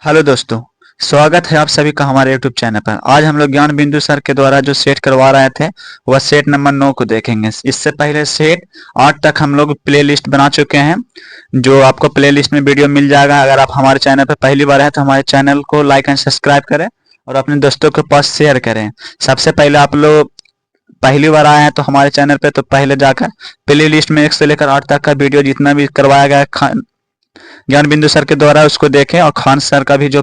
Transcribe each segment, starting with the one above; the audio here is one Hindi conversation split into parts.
हेलो दोस्तों। स्वागत है आप सभी का हमारे यूट्यूब चैनल पर। आज हम लोग ज्ञान बिंदु सर के द्वारा जो सेट करवा रहे थे वह सेट नंबर 9 को देखेंगे। इससे पहले सेट 8 तक हम लोग प्ले लिस्ट बना चुके हैं, जो आपको प्ले लिस्ट में वीडियो मिल जाएगा। अगर आप हमारे चैनल पर पहली बार हैं तो हमारे चैनल को लाइक एंड सब्सक्राइब करें और अपने दोस्तों के पास शेयर करें। सबसे पहले आप लोग पहली बार आए हैं तो हमारे चैनल पे तो पहले जाकर प्ले लिस्ट में 1 से लेकर 8 तक का वीडियो जितना भी करवाया गया है ज्ञान बिंदु सर के द्वारा उसको देखें, और खान सर का भी जो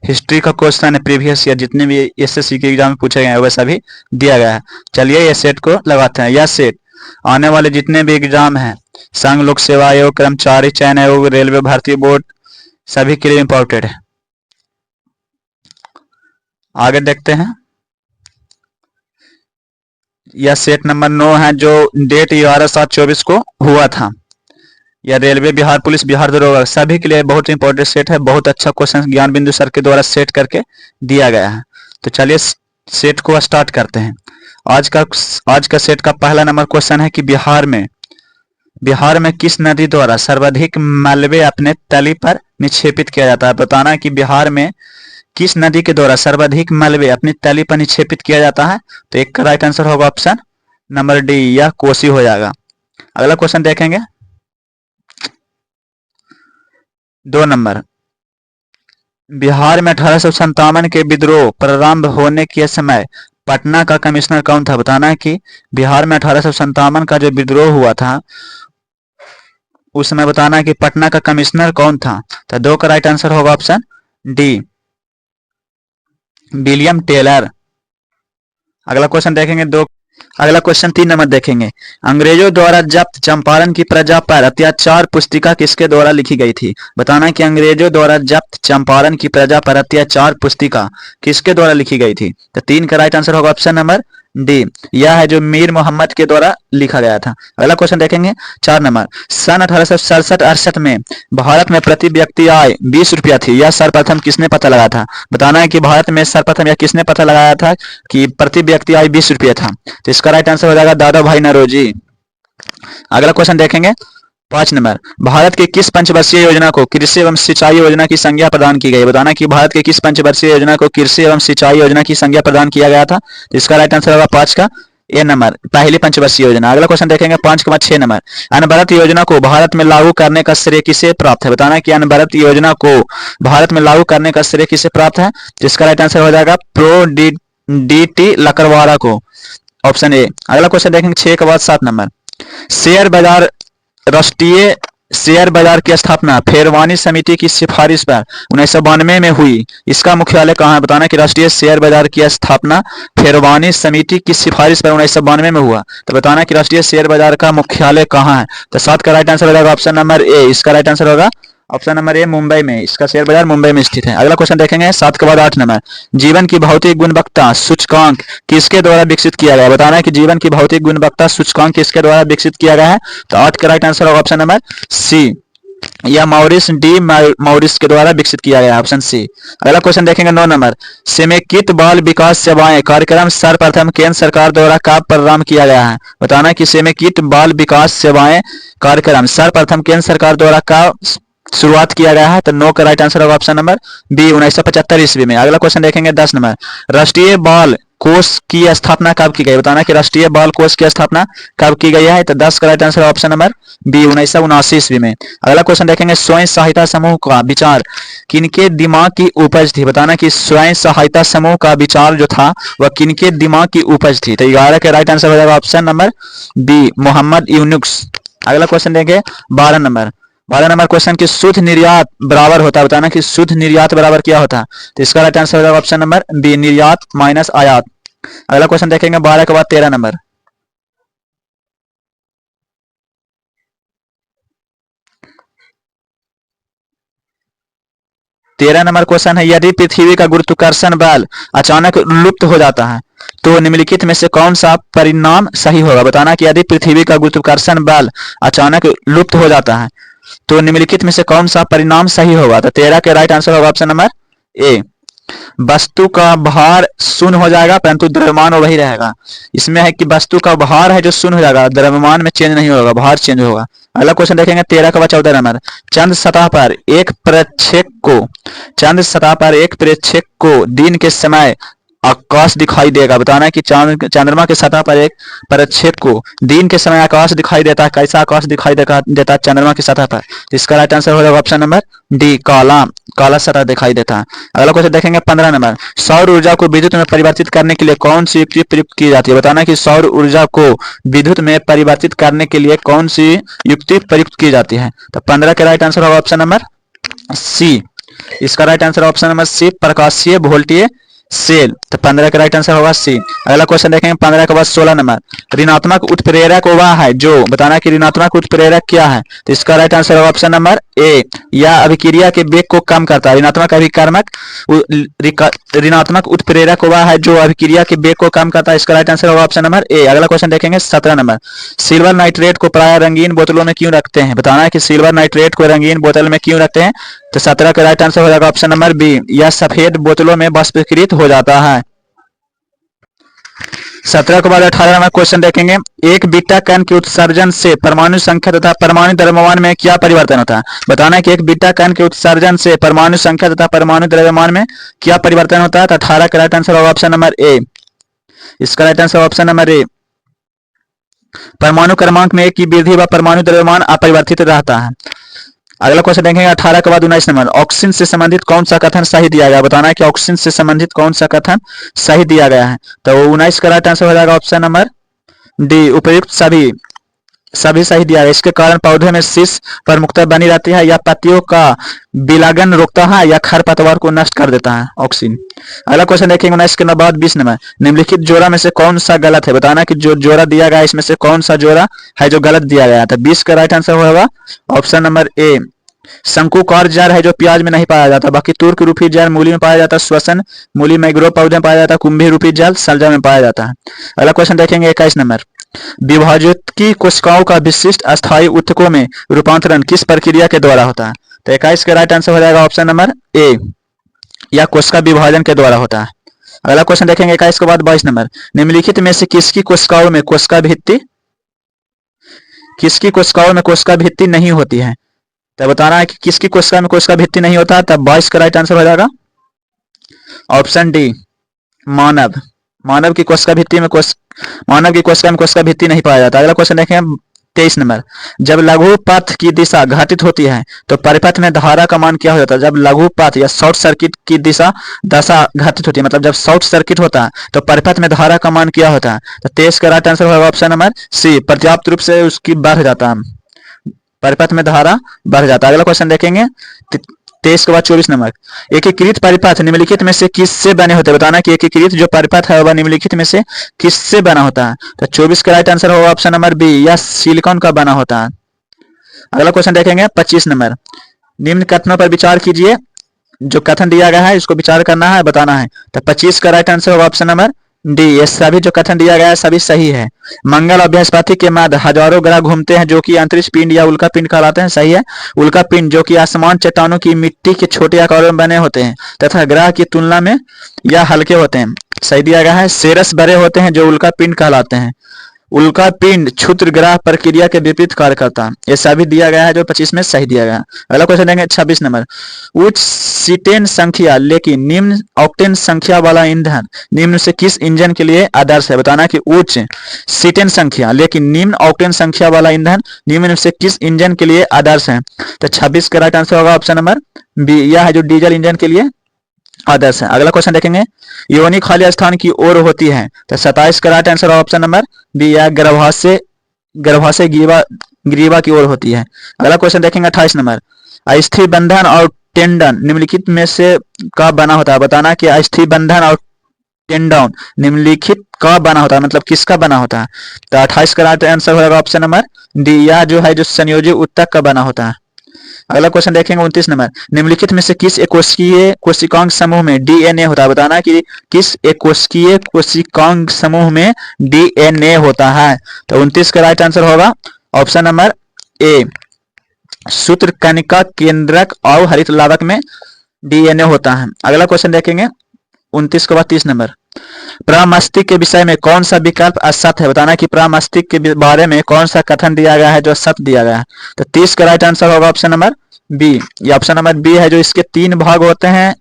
हिस्ट्री का क्वेश्चन है प्रीवियस ईयर जितने भी एसएससी के एग्जाम में पूछे गए हैं वैसा भी दिया गया है। चलिए ये सेट को लगाते हैं। यह सेट आने वाले जितने भी एग्जाम हैं, संघ लोक सेवा आयोग, कर्मचारी चयन आयोग, रेलवे भर्ती बोर्ड, सभी के लिए इम्पोर्टेंट है। आगे देखते हैं। यह सेट नंबर 9 है जो डेट 11/7/24 को हुआ था। या रेलवे, बिहार पुलिस, बिहार दरोगा, सभी के लिए बहुत इंपॉर्टेंट सेट है। बहुत अच्छा क्वेश्चन ज्ञान बिंदु सर के द्वारा सेट करके दिया गया है। तो चलिए सेट को स्टार्ट करते हैं। आज का सेट का पहला नंबर क्वेश्चन है कि बिहार में किस नदी द्वारा सर्वाधिक मलबे अपने तली पर निक्षेपित किया जाता है। बताना है कि बिहार में किस नदी के द्वारा सर्वाधिक मलबे अपनी तली पर निक्षेपित किया जाता है। तो एक का राइट आंसर होगा ऑप्शन नंबर डी, यह कोसी हो जाएगा। अगला क्वेश्चन देखेंगे। 2 नंबर, बिहार में 1857 के विद्रोह प्रारंभ होने के समय पटना का कमिश्नर कौन था। बताना है कि बिहार में 1857 का जो विद्रोह हुआ था उस समय बताना है कि पटना का कमिश्नर कौन था। तो 2 का राइट आंसर होगा ऑप्शन डी, विलियम टेलर। अगला क्वेश्चन देखेंगे। अगला क्वेश्चन 3 नंबर देखेंगे। अंग्रेजों द्वारा जब्त चंपारण की प्रजा पर अत्याचार पुस्तिका किसके द्वारा लिखी गई थी। बताना है कि अंग्रेजों द्वारा जब्त चंपारण की प्रजा पर अत्याचार पुस्तिका किसके द्वारा लिखी गई थी। तो 3 का राइट आंसर होगा ऑप्शन नंबर डी, यह है जो मीर मोहम्मद के द्वारा लिखा गया था। अगला क्वेश्चन देखेंगे। 4 नंबर, सन 1867-68 में भारत में प्रति व्यक्ति आय 20 रुपया थी, यह सर्वप्रथम किसने पता लगाया था। बताना है कि भारत में सर्वप्रथम यह किसने पता लगाया था कि प्रति व्यक्ति आय 20 रुपया था। तो इसका राइट आंसर हो जाएगा दादा भाई नौरोजी। अगला क्वेश्चन देखेंगे। 5 नंबर, भारत के किस पंचवर्षीय योजना को कृषि एवं सिंचाई योजना की संज्ञा प्रदान की गई। बताना कि भारत के किस पंचवर्षीय योजना को कृषि एवं सिंचाई योजना की संज्ञा प्रदान किया गया था। तो इसका राइट आंसर होगा 5 का ए नंबर, पहली पंचवर्षीय योजना। अगला क्वेश्चन देखेंगे 5,6 नंबर, अनवरत योजना को भारत में लागू करने का श्रेय किसे प्राप्त है। बताना कि अनवरत योजना को भारत में लागू करने का श्रेय किसे प्राप्त है। जिसका राइट आंसर हो जाएगा प्रो डी टी लकड़वारा को, ऑप्शन ए। अगला क्वेश्चन देखेंगे 6 के बाद 7 नंबर, शेयर बाजार राष्ट्रीय शेयर बाजार की स्थापना फेरवानी समिति की सिफारिश पर 1992 में हुई, इसका मुख्यालय कहाँ है। बताना कि राष्ट्रीय शेयर बाजार की स्थापना फेरवानी समिति की सिफारिश पर 1992 में हुआ। तो बताना कि राष्ट्रीय शेयर बाजार का मुख्यालय कहाँ है। तो 7 का राइट आंसर हो जाएगा ऑप्शन नंबर ए, इसका राइट आंसर होगा ऑप्शन नंबर ए, मुंबई में। इसका शेयर बाजार मुंबई में स्थित है। अगला क्वेश्चन देखेंगे 7 के बाद 8 नंबर, जीवन की भौतिक गुणवत्ता सूचकांक किसके द्वारा विकसित किया गया। बताना है कि जीवन की भौतिक गुणवत्ता सूचकांक किसके द्वारा विकसित किया गया है। तो 8 का राइट आंसर होगा ऑप्शन नंबर सी, या मॉरिस डी मॉरिस के द्वारा विकसित किया गया, ऑप्शन सी। अगला क्वेश्चन देखेंगे 9 नंबर, समेकित बाल विकास सेवाएं कार्यक्रम सर्वप्रथम केंद्र सरकार द्वारा कब प्रारंभ किया गया है। बताना कि समेकित बाल विकास सेवाएं कार्यक्रम सर्वप्रथम केंद्र सरकार द्वारा कब शुरुआत किया गया है। तो 9 का राइट आंसर होगा ऑप्शन नंबर बी, 1975 ईस्वी में। अगला क्वेश्चन देखेंगे 10 नंबर, राष्ट्रीय बाल कोष की स्थापना कब की गई। बताना कि राष्ट्रीय बाल कोष की स्थापना कब की गई है। तो 10 का right answer option number B, 1979 ईस्वी में। अगला क्वेश्चन देखेंगे स्वयं सहायता समूह का विचार किनके दिमाग की उपज थी। बताना कि स्वयं सहायता समूह का विचार जो था वह किनके दिमाग की उपज थी। तो 11 का राइट आंसर हो जाएगा option number B, Mohammad Yunus. अगला क्वेश्चन देंगे 12 नंबर, 12 नंबर क्वेश्चन की शुद्ध निर्यात बराबर होता है। बताना कि शुद्ध निर्यात बराबर क्या होता है। तो इसका राइट आंसर हो जाएगा ऑप्शन नंबर बी, निर्यात माइनस आयात। अगला क्वेश्चन देखेंगे 12 के बाद 13 नंबर, 13 नंबर क्वेश्चन है, यदि पृथ्वी का गुरुत्वाकर्षण बल अचानक लुप्त हो जाता है तो निम्नलिखित में से कौन सा परिणाम सही होगा। बताना कि यदि पृथ्वी का गुरुत्वाकर्षण बल अचानक लुप्त हो जाता है तो निम्नलिखित में से कौन सा परिणाम सही होगा। तो 13 के राइट आंसर होगा ऑप्शन नंबर ए, वस्तु का भार शून्य हो जाएगा परंतु द्रव्यमान वही रहेगा। इसमें है कि वस्तु का भार है जो शून्य हो जाएगा, द्रव्यमान में चेंज नहीं होगा, भार चेंज होगा। अगला क्वेश्चन देखेंगे 13 के बाद 14 नंबर। चंद्र सतह पर एक प्रक्षेप को चंद्र सतह पर एक प्रक्षेप को दिन के समय आकाश दिखाई देगा। बताना है कि चंद्रमा की सतह पर एक प्रक्षेप को दिन के समय आकाश दिखाई देता है। कैसा आकाश दिखाई देता है चंद्रमा की सतह पर? इसका राइट आंसर हो जाएगा ऑप्शन नंबर डी, काला काला सतह दिखाई देता है। अगला क्वेश्चन देखेंगे 15 नंबर। सौर ऊर्जा को विद्युत में परिवर्तित करने के लिए कौन सी युक्ति प्रयुक्त की जाती है? बताना है कि सौर ऊर्जा को विद्युत में परिवर्तित करने के लिए कौन सी युक्ति प्रयुक्त की जाती है? तो 15 का राइट आंसर होगा ऑप्शन नंबर सी। इसका right answer option number C, प्रकाशीय वोल्टीय सेल। तो 15 का राइट आंसर होगा सी। अगला क्वेश्चन देखेंगे 15 के बाद 16 नंबर। ऋणात्मक उत्प्रेरक वह है जो, बताना कि ऋणात्मक उत्प्रेरक क्या है? तो इसका राइट आंसर होगा ऑप्शन नंबर ए, या अभिक्रिया के वेग को कम करता है। ऋणात्मक अभिकर्मक ऋणात्मक उत्प्रेरक वह है जो अभिक्रिया के वेग को कम करता है। इसका राइट आंसर होगा ऑप्शन नंबर ए। अगला क्वेश्चन देखेंगे 17 नंबर। सिल्वर नाइट्रेट को प्राय रंगीन बोतलों में क्यों रखते हैं? बताना है कि सिल्वर नाइट्रेट को रंगीन बोतल में क्यों रखते हैं? तो 17 का राइट आंसर हो जाएगा ऑप्शन नंबर बी, यह सफेद बोतलों में वाष्पीकृत हो जाता है। 17 के बाद 18 नंबर क्वेश्चन देखेंगे। एक बीटा कण के उत्सर्जन से परमाणु संख्या तथा परमाणु द्रव्यमान में क्या परिवर्तन होता है? बताना है कि एक बीटा कण के उत्सर्जन से परमाणु संख्या तथा परमाणु द्रव्यमान में क्या परिवर्तन होता है? तो 18 का राइट आंसर होगा ऑप्शन नंबर ए। इसका राइट आंसर ऑप्शन नंबर ए। परमाणु क्रमांक में एक की वृद्धि व परमाणु द्रव्यमान अपरिवर्तित रहता है। अगला क्वेश्चन देखेंगे 18 के बाद 19 नंबर। ऑक्सीजन से संबंधित कौन सा कथन सही दिया गया? बताना है कि ऑक्सीजन से संबंधित कौन सा कथन सही दिया गया है? तो 19 का राइट आंसर हो जाएगा ऑप्शन नंबर डी, उपयुक्त सभी सही दिया है। इसके कारण पौधे में शीश प्रमुखता बनी रहती है, या पत्तियों का बिलागन रोकता है, या खरपतवार को नष्ट कर देता है ऑक्सीजन। अगला क्वेश्चन देखेंगे 19 के बाद 20 नंबर। निम्नलिखित जोड़ा में से कौन सा गलत है? बताना कि जो जोड़ा दिया गया है इसमें से कौन सा जोड़ा है जो गलत दिया गया है? तो 20 का राइट आंसर होगा ऑप्शन नंबर ए, शंकुकार जड़ है जो प्याज में नहीं पाया जाता। बाकी तुर्क रूपी जड़ मूली में पाया जाता है, श्वसन मूली मैग्रोव पौधे में पाया जाता है, कुंभी रूपी जल सलजा में पाया जाता है। अगला क्वेश्चन देखेंगे 21 नंबर। विभाजित की कोशिकाओं का विशिष्ट अस्थायी ऊतकों में रूपांतरण किस प्रक्रिया के द्वारा होता है? तो 21 का राइट आंसर हो जाएगा ऑप्शन नंबर ए, या कोशिका विभाजन के द्वारा होता है। अगला क्वेश्चन देखेंगे 21 के बाद 22 नंबर। निम्नलिखित में से किसकी कोशिकाओं में कोशिका भित्ति नहीं होती है? तो बताना है कि किसकी कोशिका में कोशिका भित्ति नहीं होता है। तब 22 का राइट आंसर हो जाएगा ऑप्शन डी, मानव की कोशिका में कोशिका भित्ति नहीं पाया जाता। अगला क्वेश्चन देखें 23 नंबर। जब लघु पथ की दिशा घटित होती है तो परिपथ में धारा का मान क्या हो जाता है? जब लघु पथ या शॉर्ट सर्किट की दशा घटित होती है, मतलब जब शॉर्ट सर्किट होता है तो परिपथ में धारा का मान क्या होता है? तो 23 का राइट आंसर होगा ऑप्शन नंबर सी, पर्याप्त रूप से उसकी बढ़ जाता है, परिपथ में धारा बढ़ जाता है। अगला क्वेश्चन देखेंगे 23 के बाद 24 नंबर। एकीकृत परिपथ निम्नलिखित में से किससे बने होते हैं? बताना कि एकीकृत जो परिपथ है वह निम्नलिखित में से किससे बना होता है? तो 24 का राइट आंसर होगा ऑप्शन नंबर बी, या सिलिकॉन का बना होता है। अगला क्वेश्चन देखेंगे 25 नंबर। निम्न कथनों पर विचार कीजिए, जो कथन दिया गया है इसको विचार करना है, बताना है। तो 25 का राइट आंसर होगा ऑप्शन नंबर डी, ये सभी जो कथन दिया गया है सभी सही है। मंगल और बृहस्पति के मध्य हजारों ग्रह घूमते हैं जो कि अंतरिक्ष पिंड या उल्का पिंड कहलाते हैं, सही है। उल्का पिंड जो कि आसमान चट्टानों की मिट्टी के छोटे आकारों में बने होते हैं तथा ग्रह की तुलना में यह हल्के होते हैं, सही दिया गया है। सेरस बड़े होते हैं जो उल्का पिंड कहलाते हैं। उल्का पिंड क्षुद्र ग्रह प्रक्रिया के विपरीत कार्य करता है, ये सभी दिया गया है जो 25 में सही दिया गया है। अगला क्वेश्चन देंगे 26 नंबर। उच्च सीटेन संख्या लेकिन निम्न ऑक्टेन संख्या वाला ईंधन निम्न से किस इंजन के लिए आदर्श है? बताना कि उच्च सीटेन संख्या लेकिन निम्न ऑक्टेन संख्या वाला ईंधन निम्न से किस इंजन के लिए आदर्श है? तो 26 का राइट आंसर होगा ऑप्शन नंबर बी, यह है जो डीजल इंजन के लिए आदर्श है। अगला क्वेश्चन देखेंगे। योनि खाली स्थान की ओर होती है, तो 27 का right answer option number B, या गर्भाशय ग्रीवा की ओर होती है। अगला क्वेश्चन देखेंगे 28 नंबर। अस्थि बंधन और टेंडन निम्नलिखित में से का बना होता है? बताना कि अस्थि बंधन और टेंडन निम्नलिखित का बना होता है, मतलब किसका बना होता है? तो 28 का राइट आंसर होगा ऑप्शन नंबर डी, यह जो है जो संयोजी ऊतक का बना होता है। अगला क्वेश्चन देखेंगे 29 नंबर। निम्नलिखित में से किस कोशिकीय कोशिकांग समूह में डीएनए होता है? बताना कि किस एक कोशिकीय कोशिकांग समूह में डीएनए होता है? तो 29 का राइट आंसर होगा ऑप्शन नंबर ए, सूत्रकणिका केंद्रक और हरित लावक में डीएनए होता है। अगला क्वेश्चन देखेंगे 29 के बाद 30 नंबर। प्रमस्तिष्क के विषय में कौन सा विकल्प असत्य है? बताना कि प्रमस्तिष्क के बारे में कौन सा कथन दिया गया है जो सत्य दिया गया है। तो 30 का राइट आंसर होगा ऑप्शन नंबर बी। ये ऑप्शन नंबर बी है जो इसके 3 भाग होते हैं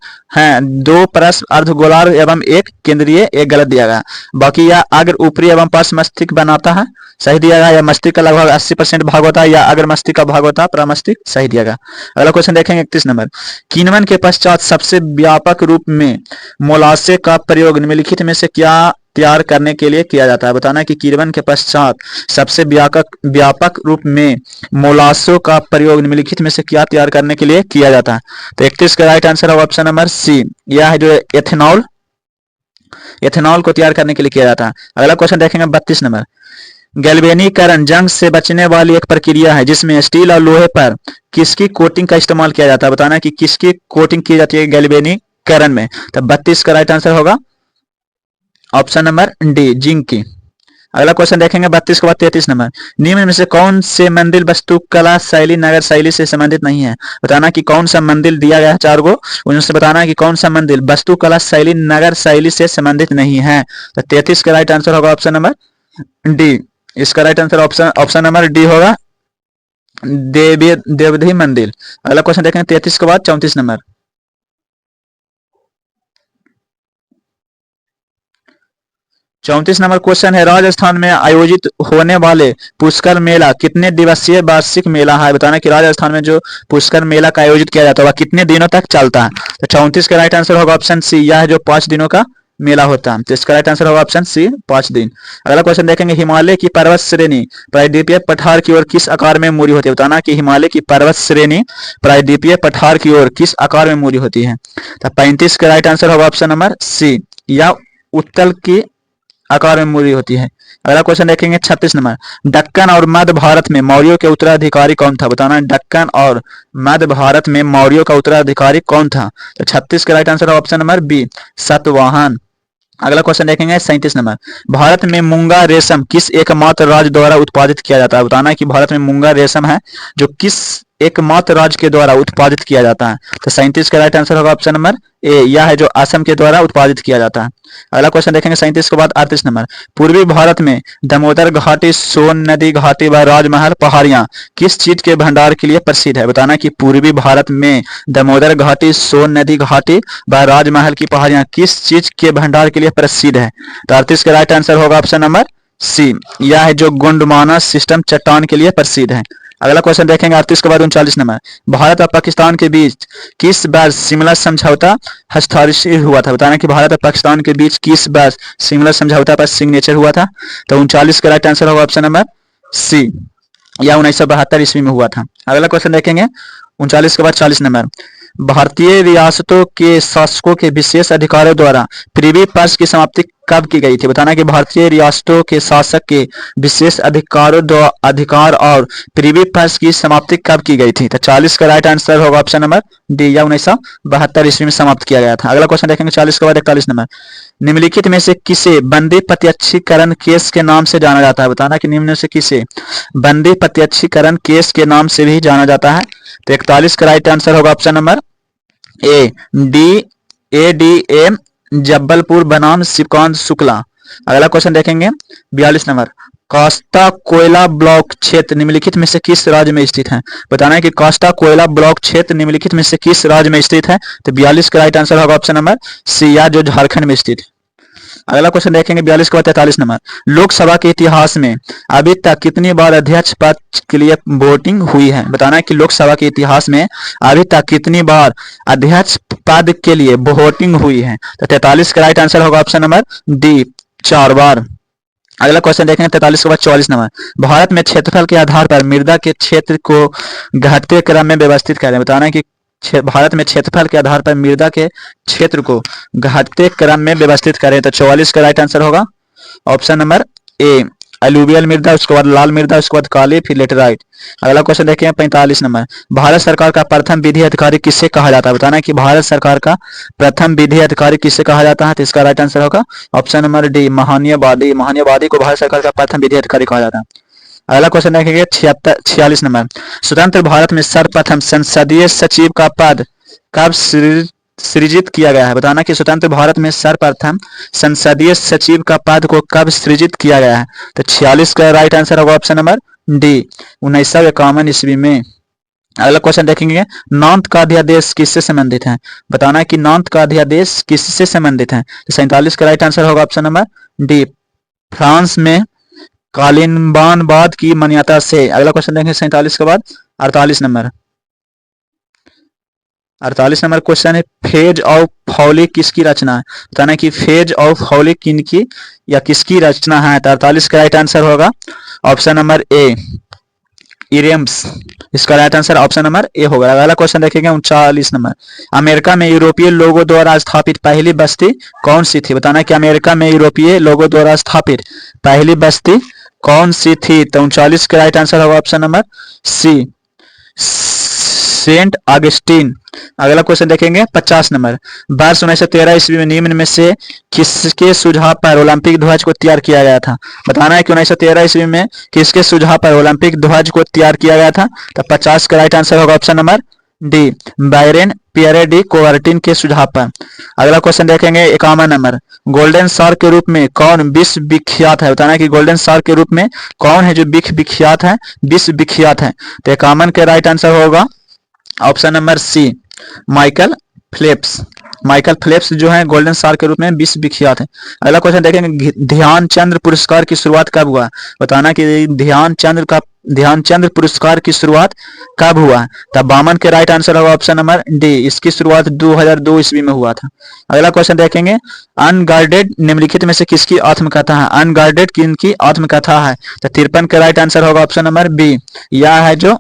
2 परस्पर अर्धगोलार्ध एवं 1 केंद्रीय, एक गलत दिया गया। बाकी यह अग्र, ऊपरी एवं पार्श्व मस्तिष्क बनाता है, सही दिया गया। या मस्तिष्क का लगभग 80% भाग होता है, या अग्र मस्तिष्क का भाग होता है, प्रमस्तिष्क, सही दिया गया। अगला क्वेश्चन देखेंगे 31 नंबर। किण्वन के पश्चात सबसे व्यापक रूप में मोलासे का प्रयोग निम्नलिखित में से क्या तैयार करने के लिए किया जाता है? बताना है कि किण्वन के पश्चात सबसे व्यापक रूप में मोलासों का प्रयोग निम्नलिखित में से क्या तैयार करने के लिए किया जाता है? तो 31 का राइट आंसर होगा ऑप्शन नंबर सी। यह है जो एथेनॉल को तैयार करने के लिए किया जाता है। अगला क्वेश्चन देखेंगे 32 नंबर। गैल्वेनीकरण जंग से बचने वाली एक प्रक्रिया है जिसमें स्टील और लोहे पर किसकी कोटिंग का इस्तेमाल किया जाता है? बताना है कि किसकी कोटिंग की जाती है गैल्वेनीकरण में। तो 32 का राइट आंसर होगा ऑप्शन नंबर डी, जिंक की। अगला क्वेश्चन देखेंगे 32 के बाद 33 नंबर। निम्न में से कौन से मंदिर वास्तुकला शैली नगर शैली से संबंधित नहीं है? बताना कि कौन सा मंदिर दिया गया है 4 गो, उनमें से बताना है कि कौन सा मंदिर वास्तुकला शैली नगर शैली से संबंधित नहीं है। तो 33 का राइट आंसर होगा ऑप्शन नंबर डी। इसका right answer option number D होगा, देवधी मंदिर। अगला क्वेश्चन देखेंगे 33 के बाद 34 नंबर। 34 नंबर क्वेश्चन है, राजस्थान में आयोजित होने वाले पुष्कर मेला कितने दिवसीय वार्षिक मेला है? बताना कि राजस्थान में जो पुष्कर मेला का आयोजित किया जाता है वह कितने दिनों तक चलता है? तो 34 का राइट आंसर होगा ऑप्शन सी। यह है जो 5 दिनों का मेला होता है। तो इसका राइट आंसर होगा ऑप्शन सी, 5 दिन। अगला क्वेश्चन देखेंगे, हिमालय की पर्वत श्रेणी प्रायद्वीपीय पठार की ओर किस आकार में मुड़ी होती है? बताना कि हिमालय की पर्वत श्रेणी प्रायद्वीपीय पठार की ओर किस आकार में मुड़ी होती है? तो 35 का राइट आंसर होगा ऑप्शन नंबर सी, या उत्तल की आकार में मुड़ी होती है। अगला क्वेश्चन देखेंगे 36 नंबर। दक्कन और मध्य भारत में मौर्यों के उत्तराधिकारी कौन था? बताना है दक्कन और मध्य भारत में मौर्यों का उत्तराधिकारी कौन था? तो 36 का राइट आंसर है ऑप्शन नंबर बी, सातवाहन। अगला क्वेश्चन देखेंगे 37 नंबर। भारत में मूंगा रेशम किस एकमात्र राज्य द्वारा उत्पादित किया जाता है? बताना है कि भारत में मूंगा रेशम है जो किस एकमात्र राज्य के द्वारा उत्पादित किया जाता है? तो 37 का राइट आंसर होगा ऑप्शन नंबर ए, यह है जो असम के द्वारा उत्पादित किया जाता है। अगला क्वेश्चन देखेंगे 37 के बाद 38 नंबर। पूर्वी भारत में दामोदर घाटी, सोन नदी घाटी व राजमहल पहाड़ियां किस चीज के भंडार के लिए प्रसिद्ध है? बताना कि पूर्वी भारत में दामोदर घाटी, सोन नदी घाटी व राजमहल की पहाड़ियां किस चीज के भंडार के लिए प्रसिद्ध है? तो 38 का राइट आंसर होगा ऑप्शन नंबर सी, यह है जो गोंडमाना सिस्टम चट्टान के लिए प्रसिद्ध है। अगला क्वेश्चन देखेंगे 38 के बाद 39 नंबर। भारत और पाकिस्तान के बीच किस वर्ष शिमला समझौता हस्ताक्षर हुआ था? बताना कि भारत और पाकिस्तान के बीच किस वर्ष शिमला समझौता पर सिग्नेचर हुआ था? तो 39 का राइट आंसर होगा ऑप्शन नंबर सी, या 1972 ईस्वी में हुआ था। अगला क्वेश्चन देखेंगे 39 के बाद 40 नंबर। भारतीय रियासतों के शासकों के विशेष अधिकारों द्वारा प्रिवी पर्स की समाप्ति कब की गई थी? बताना कि भारतीय रियासतों के शासक के विशेष अधिकार और प्रिवी पर्स की समाप्ति कब की गई थी? तो 40 का राइट आंसर होगा ऑप्शन नंबर डी, या 1972 ईस्वी में समाप्त किया गया था। अगला क्वेश्चन देखेंगे 40 के बाद 41 नंबर। निम्नलिखित में से किसे बंदी प्रत्यक्षीकरण केस के नाम से जाना जाता है? बताना कि निम्न में से किसे बंदी प्रत्यक्षीकरण केस के नाम से भी जाना जाता है? तो 41 का राइट आंसर होगा option number A, D M Jabalpur बनाम शिवकांत शुक्ला। अगला क्वेश्चन देखेंगे 42 नंबर। कास्टा कोयला ब्लॉक क्षेत्र निम्नलिखित में से किस राज्य में स्थित है? बताना है कि कास्टा कोयला ब्लॉक क्षेत्र निम्नलिखित में से किस राज्य में स्थित है? तो 42 का राइट आंसर होगा ऑप्शन नंबर सी, या जो झारखंड में स्थित है। अगला क्वेश्चन देखेंगे 42 के बाद 43 नंबर। लोकसभा के इतिहास में अभी तक कितनी बार अध्यक्ष पद के लिए वोटिंग हुई है? बताना है कि लोकसभा के इतिहास में अभी तक कितनी बार अध्यक्ष पद के लिए वोटिंग हुई है? तो 43 का राइट आंसर होगा ऑप्शन नंबर डी, 4 बार। अगला क्वेश्चन देखेंगे 43 के बाद 44 नंबर। भारत में क्षेत्रफल के आधार पर मृदा के क्षेत्र को घटते क्रम में व्यवस्थित करें। बताना है कि भारत में क्षेत्रफल के आधार पर मृदा के क्षेत्र को घटते क्रम में व्यवस्थित करें। तो 44 का राइट आंसर होगा ऑप्शन नंबर ए, अलूवियल मृदा, उसके बाद लाल मृदा, उसके बाद काली, फिर लेटेराइट। अगला क्वेश्चन देखें 45 नंबर। भारत सरकार का प्रथम विधि अधिकारी किससे कहा जाता है? बताना है कि भारत सरकार का प्रथम विधि अधिकारी किससे कहा जाता है? तो इसका राइट आंसर होगा ऑप्शन नंबर डी, महान्यवादी। महान्यवादी को भारत सरकार का प्रथम विधि अधिकारी कहा जाता है। अगला क्वेश्चन देखेंगे 46 नंबर। स्वतंत्र भारत में सर्वप्रथम संसदीय सचिव का पद कब सृजित सृजित किया गया है? बताना कि स्वतंत्र भारत में सर्वप्रथम संसदीय सचिव का पद को कब सृजित किया गया है? तो 46 का राइट आंसर होगा ऑप्शन नंबर डी, 1951 ईस्वी में। अगला क्वेश्चन देखेंगे, नॉर्थ का अध्यादेश किससे संबंधित है? बताना है कि नॉर्थ का अध्यादेश किससे संबंधित है? तो 47 का राइट आंसर होगा ऑप्शन नंबर डी, फ्रांस में कालीनबानवाद की मान्यता से। अगला क्वेश्चन देखेंगे 47 के बाद 48 नंबर। 48 नंबर क्वेश्चन है, फेज ऑफ फॉली किसकी रचना है? बताना है कि फेज ऑफ फॉली किनकी या किसकी रचना है? तो 48 का राइट आंसर होगा ऑप्शन नंबर ए, इरेम्स। इसका राइट आंसर ऑप्शन नंबर ए होगा। अगला क्वेश्चन देखेंगे 39 नंबर, अमेरिका में यूरोपीय लोगों द्वारा स्थापित पहली बस्ती कौन सी थी? बताना कि अमेरिका में यूरोपीय लोगों द्वारा स्थापित पहली बस्ती कौन सी थी? तो 39 का राइट आंसर होगा option number C, Saint Augustine. अगला क्वेश्चन देखेंगे 50 नंबर, वर्ष 1913 ईस्वी में निम्न में से किसके सुझाव पर ओलंपिक ध्वज को तैयार किया गया था? बताना है कि 1913 ईस्वी में किसके सुझाव पर ओलंपिक ध्वज को तैयार किया गया था? तो 50 का राइट आंसर होगा option number D, baron Pierre de Coubertin के सुझाव पर। अगला क्वेश्चन देखेंगे 51 नंबर, गोल्डन शार्क के रूप में कौन विश्व विख्यात है? बताना है कि गोल्डन शार्क के रूप में कौन है जो विश्व विख्यात है, विश्व विख्यात है? तो 51 के राइट आंसर होगा option number C, Michael Phelps. Michael Phelps जो है गोल्डन शार्क के रूप में विश्व विख्यात है। अगला क्वेश्चन देखेंगे, ध्यानचंद पुरस्कार की शुरुआत कब हुआ? बताना कि ध्यानचंद पुरस्कार की शुरुआत कब हुआ? तब 52 के राइट आंसर होगा ऑप्शन नंबर डी, इसकी शुरुआत 2002 ईस्वी में हुआ था। अगला क्वेश्चन देखेंगे, अनगार्डेड निम्नलिखित में से किसकी आत्मकथा है? अनगार्डेड किनकी आत्मकथा है? तो 53 के राइट आंसर होगा ऑप्शन नंबर बी, यह है जो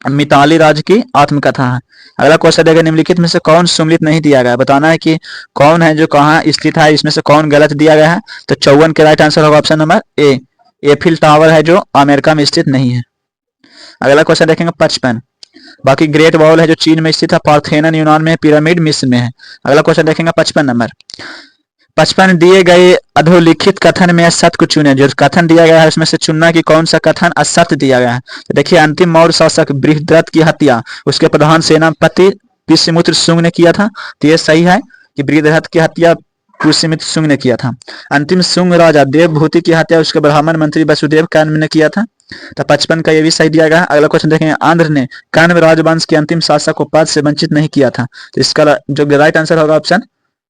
मिताली राज की आत्मकथा है। अगला क्वेश्चन देखें, निम्नलिखित में से कौन सुमेलित नहीं दिया गया? बताना है कि कौन है जो कहाँ स्थित है, इसमें से कौन गलत दिया गया है? तो 54 के राइट आंसर होगा ऑप्शन नंबर ए, एफिल टावर है जो अमेरिका में स्थित नहीं है। अगला क्वेश्चन देखेंगे 55, बाकी ग्रेट वॉल है जो चीन में स्थित है, पार्थेनन यूनान में, पिरामिड मिस्र में है। अगला क्वेश्चन देखेंगे 55 नंबर, 55 दिए गए अधोलिखित कथन में असत्य को चुने। जो कथन दिया गया है उसमें से चुनना कि कौन सा कथन असत्य दिया गया है। तो देखिए, अंतिम मौर्य शासक बृहद्रथ की हत्या उसके प्रधान सेनापति पुष्यमित्र शुंग ने किया था। तो ये सही है कि बृहद्रथ की हत्या पुष्यमित्र शुंग ने किया था। अंतिम शुंग राजा देवभूति की हत्या उसके ब्राह्मण मंत्री वसुदेव कर्ण ने किया था। तो 55 का ये भी सही दिया गया। अगला क्वेश्चन देखेंगे, आंध्र ने कण्व राजवंश के अंतिम शासक को पद से वंचित नहीं किया था। तो इसका जो राइट आंसर होगा ऑप्शन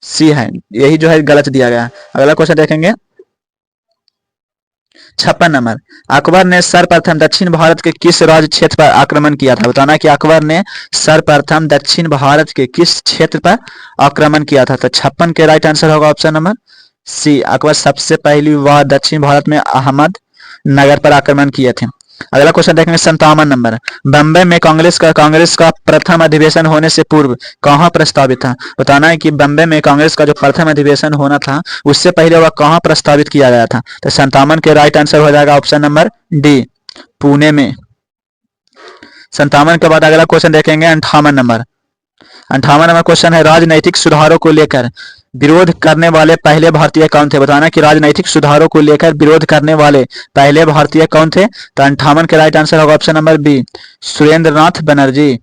सी है, यही जो है गलत दिया गया। अगला क्वेश्चन देखेंगे 56 नंबर, अकबर ने सर्वप्रथम दक्षिण भारत के किस राज्य क्षेत्र पर आक्रमण किया था? बताना कि अकबर ने सर्वप्रथम दक्षिण भारत के किस क्षेत्र पर आक्रमण किया था। तो 56 के राइट आंसर होगा ऑप्शन नंबर सी, अकबर सबसे पहली बार दक्षिण भारत में अहमद नगर पर आक्रमण किए थे। अगला क्वेश्चन देखेंगे 57 नंबर, बम्बई में कांग्रेस का प्रथम अधिवेशन होने से पूर्व कहां प्रस्तावित था? बताना है कि बम्बई में कांग्रेस का जो प्रथम अधिवेशन होना था उससे पहले वह कहां प्रस्तावित किया गया था? तो 57 के राइट आंसर हो जाएगा ऑप्शन नंबर डी, पुणे में। 57 के बाद अगला क्वेश्चन देखेंगे 58 नंबर। 58 नंबर क्वेश्चन है, राजनैतिक सुधारों को लेकर विरोध करने वाले पहले भारतीय कौन थे? बताना कि राजनैतिक सुधारों को लेकर विरोध करने वाले पहले भारतीय कौन थे? तो 58 के राइट आंसर होगा option number B, Surendranath Banerjee.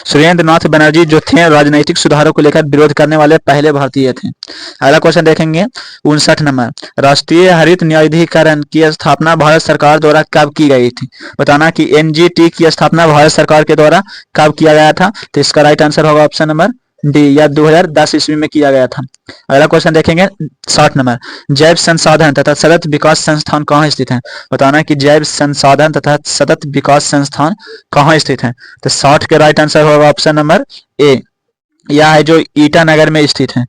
Surendranath Banerjee जो थे राजनैतिक सुधारों को लेकर विरोध करने वाले पहले भारतीय थे। अगला क्वेश्चन देखेंगे 59 नंबर, राष्ट्रीय हरित न्यायाधिकरण की स्थापना भारत सरकार द्वारा कब की गई थी? बताना कि एनजीटी की स्थापना भारत सरकार के द्वारा कब किया गया था? तो इसका राइट आंसर होगा ऑप्शन नंबर डी, या 2010 ईस्वी में किया गया था। अगला क्वेश्चन देखेंगे 60 नंबर, जैव संसाधन तथा सतत विकास संस्थान कहाँ स्थित है? बताना कि जैव संसाधन तथा सतत विकास संस्थान कहाँ स्थित है? तो 60 के राइट आंसर होगा ऑप्शन नंबर ए, यह है जो ईटानगर में स्थित है।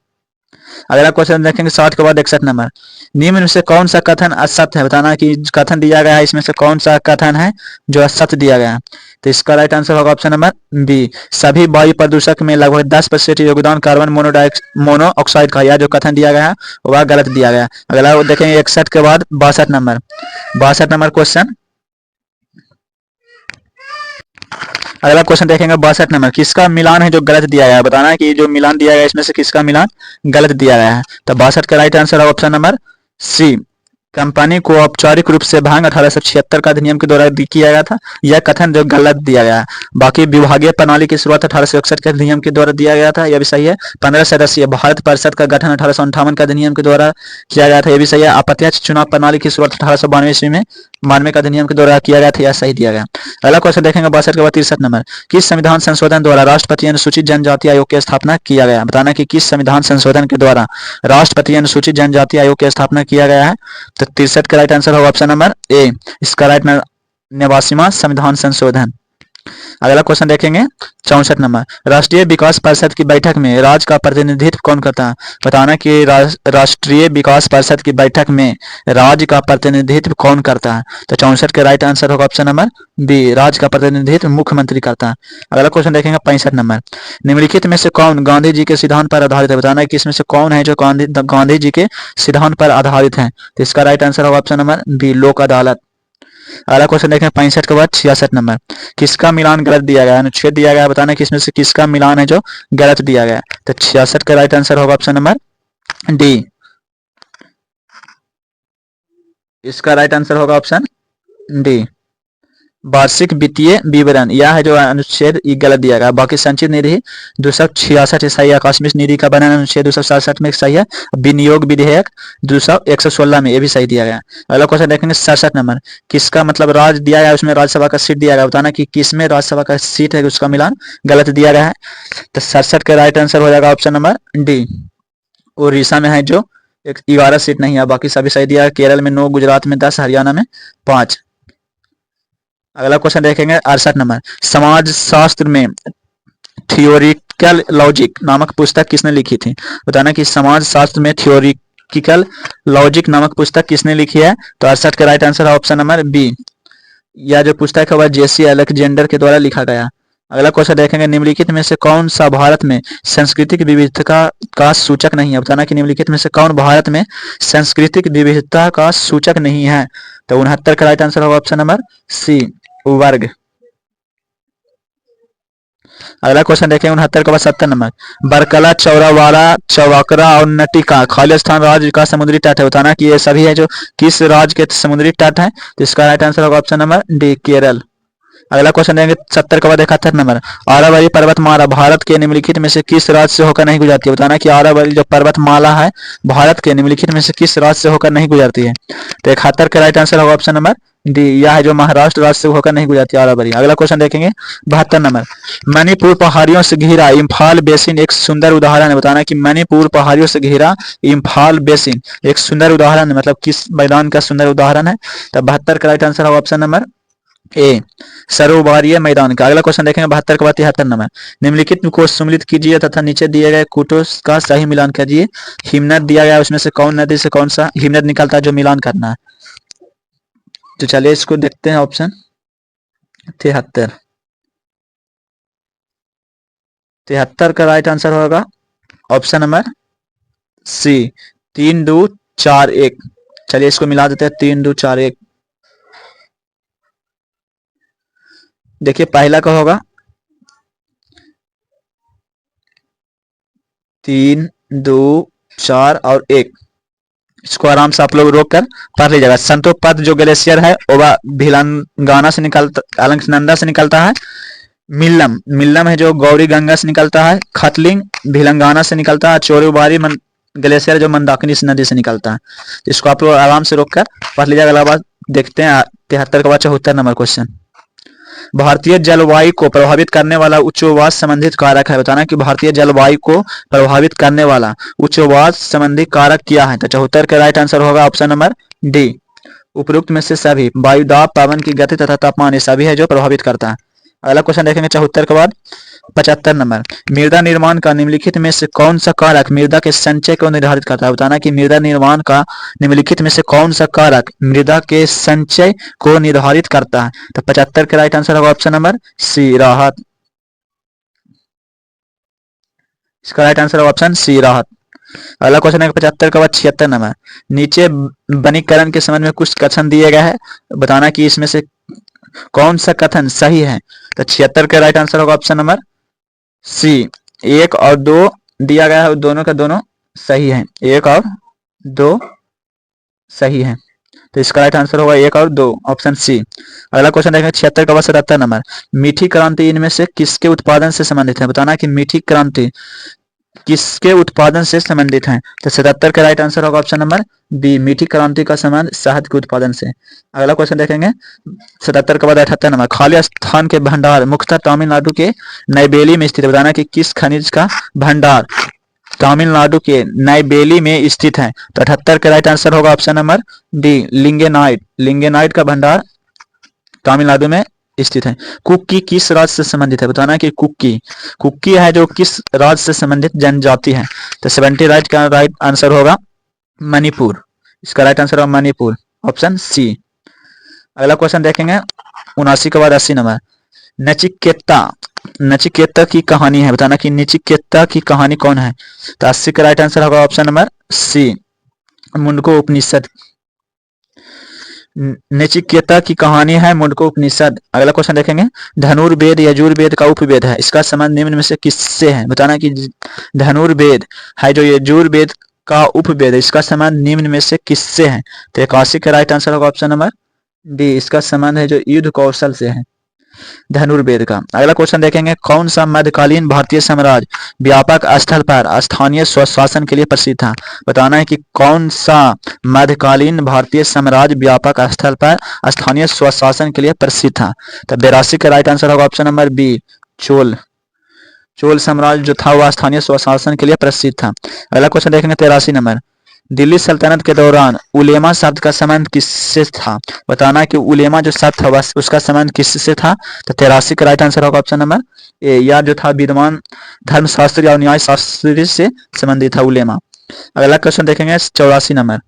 अगला क्वेश्चन देखेंगे 60 के बाद 61 नंबर, निम्न में से कौन सा कथन असत्य है? बताना कि कथन दिया गया है इसमें से कौन सा कथन है जो असत्य दिया गया है? तो इसका राइट आंसर होगा ऑप्शन नंबर बी, सभी वायु प्रदूषक में लगभग 10% योगदान कार्बन मोनोऑक्साइड का, यह जो कथन दिया गया है वह गलत दिया गया। अगला देखेंगे 61 के बाद 62 नंबर। 62 नंबर क्वेश्चन, अगला क्वेश्चन देखेंगे 62 नंबर, किसका मिलान है जो गलत दिया गया है? बताना है कि जो मिलान दिया गया है इसमें से किसका मिलान गलत दिया गया है? तो 62 का राइट आंसर है ऑप्शन नंबर सी, कंपनी को औपचारिक रूप से भांग 1876 का अधिनियम के द्वारा किया गया था। यह कथन जो गलत दिया गया है। बाकी विभागीय प्रणाली की शुरुआत 1861 के अधिनियम के द्वारा दिया गया था, यह भी सही है। 15 सदस्यीय भारत परिषद का गठन 1858 का अधिनियम के द्वारा किया गया था, यह भी सही है। अप्रत्यक्ष चुनाव प्रणाली की शुरुआत 1892 ईस्वी में 92 का अधिनियम के द्वारा किया गया था, यह सही दिया गया। अगला क्वेश्चन देखेंगे 62 के बाद 63 नंबर। किस संविधान संशोधन द्वारा राष्ट्रपति अनुसूचित जनजाति आयोग की स्थापना किया गया? बताना कि किस संविधान संशोधन के द्वारा राष्ट्रपति अनुसूचित जनजाति आयोग की स्थापना किया गया है। तो 63 का राइट आंसर होगा ऑप्शन नंबर ए, इसका राइट 89वां संविधान संशोधन। अगला क्वेश्चन देखेंगे 64 नंबर। राष्ट्रीय विकास परिषद की बैठक में राज्य का प्रतिनिधित्व कौन करता है? बताना कि राष्ट्रीय विकास परिषद की बैठक में राज्य का प्रतिनिधित्व कौन करता है? तो 64 के राइट आंसर होगा ऑप्शन नंबर बी, राज्य का प्रतिनिधित्व मुख्यमंत्री करता है। अगला क्वेश्चन देखेंगे 65 नंबर। निम्नलिखित में से कौन गांधी जी के सिद्धांत पर आधारित है? बताना है कि इसमें से कौन है जो गांधी जी के सिद्धांत पर आधारित है? तो इसका राइट आंसर होगा ऑप्शन नंबर बी, लोक अदालत। अगला क्वेश्चन देखें 65 के बाद 66 नंबर। किसका मिलान गलत दिया गया है? अनुच्छेद दिया गया है, बताना कि इसमें से किसका मिलान है जो गलत दिया गया है? तो 66 का राइट आंसर होगा ऑप्शन नंबर डी, इसका राइट आंसर होगा ऑप्शन डी, वार्षिक वित्तीय विवरण। यह है जो अनुच्छेद गलत दिया गया। बाकी संचित निधि 266 सही है। आकस्मिक निधि का वर्णन अनुच्छेद 267 में सही है। विनियोग विधेयक 116 में, ये भी सही दिया गया। अगला क्वेश्चन देखेंगे 67 नंबर। किसका मतलब राज्य दिया गया, उसमें राज्यसभा का सीट दिया गया, बताना कि किसमें राज्यसभा का सीट है, उसका मिलान गलत दिया गया है। तो 67 का राइट आंसर हो जाएगा ऑप्शन नंबर डी, उड़ीसा में है जो 11 सीट नहीं है, बाकी सभी सही दिया है। केरल में 9, गुजरात में 10, हरियाणा में 5। अगला क्वेश्चन देखेंगे 68 नंबर। समाज शास्त्र में थियोरिटिकल लॉजिक नामक पुस्तक किसने लिखी थी? बताना कि समाज शास्त्र में थियोरिटिकल लॉजिक नामक पुस्तक किसने लिखी है? तो 68 का राइट आंसर है ऑप्शन नंबर बी, यह जो पुस्तक है वह जेसी अलेक्जेंडर के द्वारा लिखा गया। अगला क्वेश्चन देखेंगे निम्नलिखित में से कौन सा भारत में सांस्कृतिक विविधता का सूचक नहीं है? बताना कि निम्नलिखित में से कौन भारत में सांस्कृतिक विविधता का सूचक नहीं है? तो 69 का राइट आंसर होगा ऑप्शन नंबर सी, वर्ग। अगला क्वेश्चन देखें 69 के बाद 70 नंबर। बरकला, चौरावाड़ा, चौवाकरा और नटिका खालिस्तान राज्य का समुद्री तट है। बताना कि ये सभी है जो किस राज्य के समुद्री तट है? तो इसका राइट आंसर होगा ऑप्शन नंबर डी, केरल। अगला क्वेश्चन देंगे 70 के बाद 71 नंबर। आरावली पर्वतमाला भारत के निम्नलिखित में से किस राज्य से होकर नहीं गुजरती है? बताना कि आरावली जो पर्वतमाला है भारत के निम्नलिखित में से किस राज्य से होकर नहीं गुजरती है? तो 71 का राइट आंसर होगा ऑप्शन नंबर डी, यह है जो महाराष्ट्र राज्य से होकर नहीं गुजरती आरावली। अगला क्वेश्चन देखेंगे 72 नंबर। मणिपुर पहाड़ियों से घिरा इम्फाल बेसिन एक सुंदर उदाहरण है। बताना कि मणिपुर पहाड़ियों से घिरा इम्फाल बेसिन एक सुंदर उदाहरण है, मतलब किस मैदान का सुंदर उदाहरण है? तो 72 का राइट आंसर होगा ऑप्शन नंबर ए, सरोवरीय मैदान का। अगला क्वेश्चन देखेंगे 72 के बाद 73 नंबर। निम्नलिखित को सम्मिलित कीजिए तथा नीचे दिए गए कूटों का सही मिलान कीजिए। हिमनद दिया गया, उसमें से कौन नदी से कौन सा हिमनद निकलता है जो मिलान करना है? तो चलिए इसको देखते हैं। ऑप्शन 73, 73 का राइट आंसर होगा ऑप्शन नंबर सी, 3, 2, 4, 1। चलिए इसको मिला देते हैं 3, 2, 4, 1। देखिए पहला का होगा 3, 2, 4 और 1। इसको आराम से आप लोग रोक कर पढ़ लीजिएगा। संतोपद जो ग्लेशियर है वह भिलंगाना से निकलता, अलकनंदा से निकलता है। मिल्लम, मिल्लम है जो गौरी गंगा से निकलता है। खतलिंग भिलंगाना से निकलता है। चोरुबारी ग्लेशियर जो मंदाकिनी नदी से निकलता है। इसको आप लोग आराम से रोक कर पढ़ लीजिएगा। अगला बात देखते हैं 73 के बाद 74 नंबर क्वेश्चन। भारतीय जलवायु को प्रभावित करने वाला उच्चवास संबंधित कारक है। बताना कि भारतीय जलवायु को प्रभावित करने वाला उच्चवास संबंधी कारक क्या है? तो 74 का राइट आंसर होगा ऑप्शन नंबर डी, उपरोक्त में से सभी। वायु दाब, पवन की गति तथा तापमान ये सभी है जो प्रभावित करता है। अगला क्वेश्चन देखेंगे 74 के बाद 75 नंबर। मृदा निर्माण का निम्नलिखित में से कौन सा कारक मृदा के संचय को निर्धारित करता है? बताना कि मृदा निर्माण का निम्नलिखित में से कौन सा कारक मृदा के संचय को निर्धारित करता है? तो 75 का राइट आंसर होगा ऑप्शन नंबर सी, राहत। इसका राइट आंसर होगा ऑप्शन सी, राहत। अगला क्वेश्चन है 75 का बाद 76 नंबर। नीचे वनीकरण के संबंध में कुछ कथन दिए गए हैं। बताना कि इसमें से कौन सा कथन सही है? तो 76 का राइट आंसर होगा ऑप्शन नंबर सी, 1 और 2 दिया गया है, दोनों का दोनों सही है। 1 और 2 सही है। तो इसका राइट आंसर होगा 1 और 2, ऑप्शन सी। अगला क्वेश्चन देखेंगे 76 का बाद 77 नंबर। मीठी क्रांति इनमें से किसके उत्पादन से संबंधित है? बताना कि मीठी क्रांति किसके उत्पादन से संबंधित है? तो 77 का राइट आंसर होगा ऑप्शन नंबर बी, मीठी क्रांति का संबंध शहद के उत्पादन से। अगला क्वेश्चन देखेंगे 77 के बाद 78 नंबर। खाली स्थान के भंडार मुख्यतः तमिलनाडु के नईबेली में स्थित है। बताना कि किस खनिज का भंडार तमिलनाडु के नईबेली में स्थित है? तो 78 का राइट आंसर होगा ऑप्शन नंबर डी, लिंगेनाइट। लिंगेनाइट का भंडार तमिलनाडु में स्थित है। कुकी किस राज्य से संबंधित है? बताना कि कुकी कुकी है जो किस राज्य से संबंधित जनजाति है? तो 70 राइट का राइट आंसर होगा मणिपुर। इसका राइट आंसर होगा मणिपुर, ऑप्शन सी। अगला क्वेश्चन देखेंगे 79 के बाद 80 नंबर। नचिकेता नचिकेता की कहानी है। बताना कि नचिकेता की कहानी कौन है? तो 80 का राइट आंसर होगा ऑप्शन नंबर सी, मुंडको उपनिषद। नचिकेता की कहानी है मुंडको उपनिषद। अगला क्वेश्चन देखेंगे धनुर्वेद यजुर्वेद का उपवेद है, इसका संबंध निम्न में से किससे है? बताना कि धनुर्वेद है जो यजुर्वेद का उपवेद है, इसका संबंध निम्न में से किससे है? तो 81 का राइट आंसर होगा ऑप्शन नंबर डी, इसका संबंध है जो युद्ध कौशल से है, धनुर्वेद का। अगला क्वेश्चन देखेंगे कौन सा मध्यकालीन भारतीय साम्राज्य व्यापक स्तर पर स्थानीय स्वशासन के लिए प्रसिद्ध था? बताना है कि कौन सा मध्यकालीन भारतीय साम्राज्य व्यापक स्तर पर स्थानीय स्वशासन के लिए प्रसिद्ध था? तो 82 का राइट आंसर होगा option number B, Chola. Chola साम्राज्य जो था वह स्थानीय स्वशासन के लिए प्रसिद्ध था। अगला क्वेश्चन देखेंगे 83 नंबर। दिल्ली सल्तनत के दौरान उलेमा शब्द का संबंध किससे था? बताना कि उलेमा जो शब्द था उसका संबंध किससे था? तो 83 का राइट आंसर होगा ऑप्शन नंबर ए, या जो था विद्वान धर्मशास्त्री और न्याय शास्त्री से संबंधित था उलेमा। अगला क्वेश्चन देखेंगे 84 नंबर।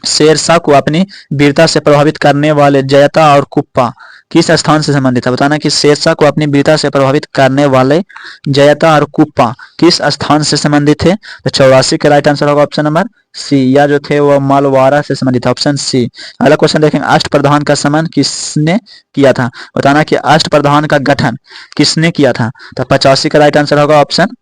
शेरशाह को अपनी वीरता से प्रभावित करने वाले जयता और कुप्पा किस स्थान से संबंधित है? बताना कि शेरशाह को अपनी वीरता से प्रभावित करने वाले जयता और कुप्पा किस स्थान से संबंधित थे? तो 84 का राइट आंसर होगा ऑप्शन नंबर सी, या जो थे वो मालवाड़ा से संबंधित है, ऑप्शन सी। अगला क्वेश्चन देखेंगे अष्टप्रधान का संबंध किसने किया था? बताना कि अष्टप्रधान का गठन किसने किया था? तो 85 का राइट आंसर होगा ऑप्शन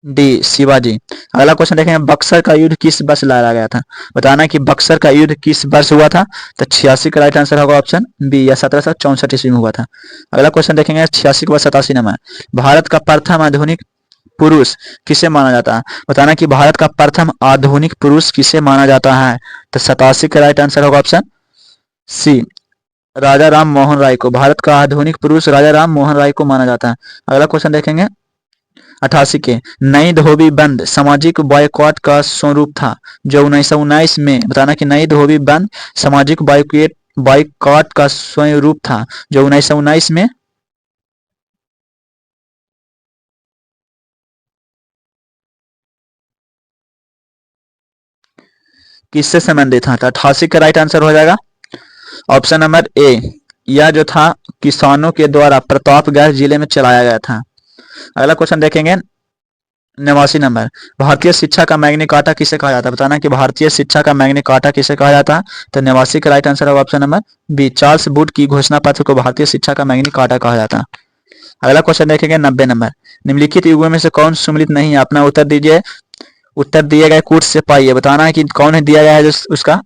डी, शिवाजी। अगला क्वेश्चन देखेंगे बक्सर का युद्ध किस वर्ष लड़ा गया था? बताना कि बक्सर का युद्ध किस वर्ष हुआ था? तो 86 का राइट आंसर होगा ऑप्शन बी, या 1764 ईस्वी में हुआ था। अगला क्वेश्चन देखेंगे 86 के बाद 87 नंबर। भारत का प्रथम आधुनिक पुरुष किसे माना जाता है? बताना कि भारत का प्रथम आधुनिक पुरुष किसे माना जाता है? तो 87 का राइट आंसर होगा ऑप्शन सी, राजा राम मोहन राय को। भारत का आधुनिक पुरुष राजा राम मोहन राय को माना जाता है। अगला क्वेश्चन देखेंगे 88 के। नई धोबी बंद सामाजिक बॉयकॉट का स्वरूप था जो 1919 में। बताना कि नई धोबी बंद सामाजिक बॉयकॉट का स्वरूप था जो 1919 में किससे संबंधित था? तो 88 का राइट आंसर हो जाएगा ऑप्शन नंबर ए, यह जो था किसानों के द्वारा प्रतापगढ़ जिले में चलाया गया था। अगला क्वेश्चन देखेंगे 89 नंबर। भारतीय शिक्षा का मैग्ना कार्टा किसे कहा जाता है? बताना कि भारतीय शिक्षा का मैग्ना कार्टा किसे कहा जाता है? तो 89 का राइट आंसर होगा option number B, Charles Wood की घोषणा पत्र को भारतीय शिक्षा का मैग्ना कार्टा कहा जाता है। अगला क्वेश्चन देखेंगे 90 नंबर। निम्नलिखित युगों में से कौन सुमिलित नहीं है? अपना उत्तर दीजिए, उत्तर दिए गए कोट से पाइए। बताना है कि कौन है दिया गया है जो उसका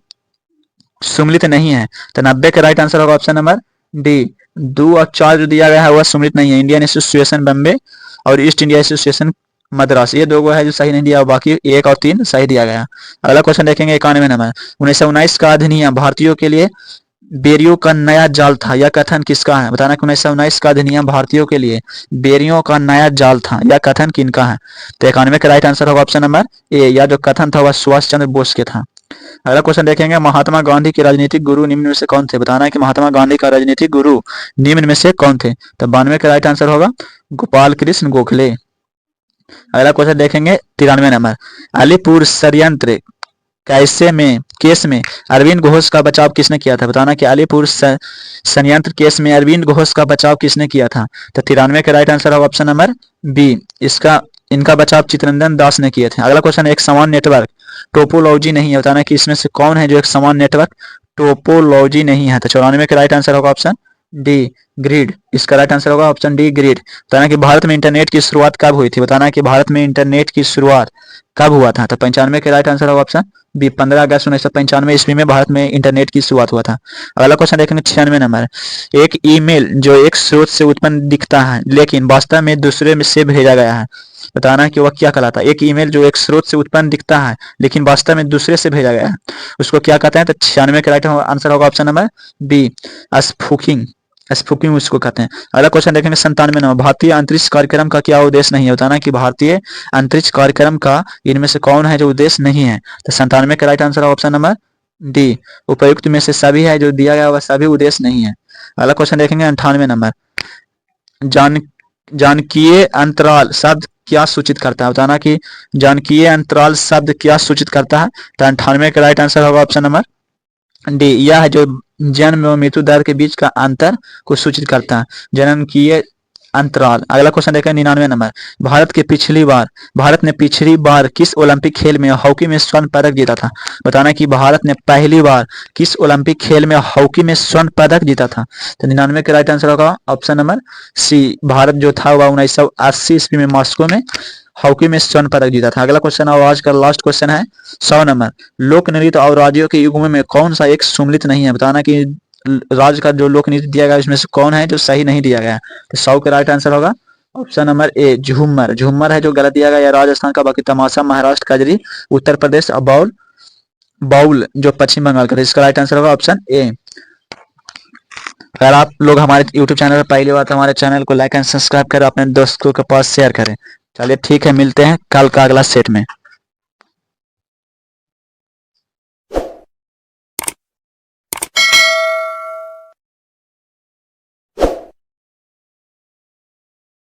सुमिलित नहीं है। तो 90 का राइट आंसर होगा ऑप्शन नंबर डी, 2 और 4 जो दिया गया है वह सुमिलित नहीं है। इंडियन एसोसिएशन बॉम्बे और ईस्ट इंडिया एसोसिएशन मद्रास, ये दो है जो सही नहीं दिया, बाकी 1 और 3 सही दिया गया। अगला क्वेश्चन देखेंगे 91 नंबर। 1919 का अधिनियम भारतीयों के लिए बेरियों का नया जाल था, यह कथन किसका है? बताना कि 1919 का अधिनियम भारतीयों के लिए बेरियों का नया जाल था, यह कथन किनका है? तो 91 का राइट आंसर होगा ऑप्शन नंबर ए, या जो कथन था वह सुभाष चंद्र बोस के था। अगला क्वेश्चन देखेंगे महात्मा गांधी के राजनीतिक गुरु निम्न में से कौन थे? बताना है कि महात्मा गांधी का राजनीतिक गुरु निम्न में से कौन थे? तो 92 का राइट आंसर होगा गोपाल कृष्ण गोखले। अगला क्वेश्चन देखेंगे 93 नंबर। अलीपुर षड्यंत्र केस में अरविंद घोष का बचाव किसने किया था? बताना कि अलीपुर षड्यंत्र केस में अरविंद घोष का बचाव किसने किया था? तो 93 का राइट आंसर होगा ऑप्शन नंबर बी, इनका बचाव चित्ररंजन दास ने किए थे। अगला क्वेश्चन एक समान नेटवर्क टोपोलॉजी नहीं है। बताना कि इसमें से कौन है जो एक समान नेटवर्क टोपोलॉजी नहीं है? तो 94 का राइट आंसर होगा ऑप्शन डी, ग्रिड। इसका राइट आंसर होगा ऑप्शन डी, ग्रिड। बताना कि भारत में इंटरनेट की शुरुआत कब हुई थी? बताना कि भारत में इंटरनेट की शुरुआत कब हुआ था? तो 95 के राइट आंसर होगा ऑप्शन बी, 15 अगस्त 1995 ईस्वी में भारत में इंटरनेट की शुरुआत हुआ था। अगला क्वेश्चन देखेंगे 96 नंबर। एक ईमेल जो एक स्रोत से उत्पन्न दिखता है लेकिन वास्तव में दूसरे में से भेजा गया है, बताना है कि वह क्या कहलाता है? एक ईमेल जो एक स्रोत से उत्पन्न दिखता है लेकिन वास्तव में दूसरे से भेजा गया है, उसको क्या कहते हैं? तो 96 के राइट आंसर होगा option number B, spoofing. Spoofing उसको कहते हैं। अगला क्वेश्चन देखेंगे 97 नंबर। भारतीय अंतरिक्ष कार्यक्रम का क्या उद्देश्य नहीं है? बताना है कि भारतीय अंतरिक्ष कार्यक्रम का इनमें से कौन है जो उद्देश्य नहीं है? तो 97 का राइट आंसर है ऑप्शन नंबर डी, उपयुक्त में से सभी है, जो दिया गया वह सभी उद्देश्य नहीं है। अगला क्वेश्चन देखेंगे 98 नंबर। जान जानकीय अंतराल शब्द क्या सूचित करता है? बताना कि जानकीय अंतराल शब्द क्या सूचित करता है? तो 98 का राइट आंसर होगा ऑप्शन नंबर डी, यह है जो जन्म और मृत्यु दर के बीच का अंतर को सूचित करता है, जन्मकीय अंतराल। अगला क्वेश्चन देखें 99 नंबर। भारत ने पिछली बार किस ओलंपिक खेल में हॉकी में स्वर्ण पदक जीता था? बताना कि भारत ने पहली बार किस ओलंपिक खेल में हॉकी में स्वर्ण पदक जीता था? तो 99 का राइट आंसर होगा ऑप्शन नंबर सी, भारत जो था वह 1980 ईस्वी में मॉस्को में हॉकी में स्वर्ण पदक जीता था। अगला क्वेश्चन और आज का लास्ट क्वेश्चन है 100 नंबर। लोक नृत्य और राज्यों के युग्म में कौन सा एक सम्मिलित नहीं है? बताना कि राज्य का जो लोक नृत्य दिया गया इसमें से कौन है जो सही नहीं दिया गया? तो 100 का राइट आंसर होगा ऑप्शन नंबर ए, झूमर। झूमर है जो गलत दिया गया, राजस्थान का, बाकी तमाशा महाराष्ट्र, कजरी उत्तर प्रदेश और बाउल बाउल जो पश्चिम बंगाल का। इसका राइट आंसर होगा ऑप्शन ए। अगर आप लोग हमारे YouTube चैनल पर पहली बार तो हमारे चैनल को लाइक एंड सब्सक्राइब करें, अपने दोस्तों के पास शेयर करें। चलिए ठीक है, मिलते हैं कल का अगला सेट में।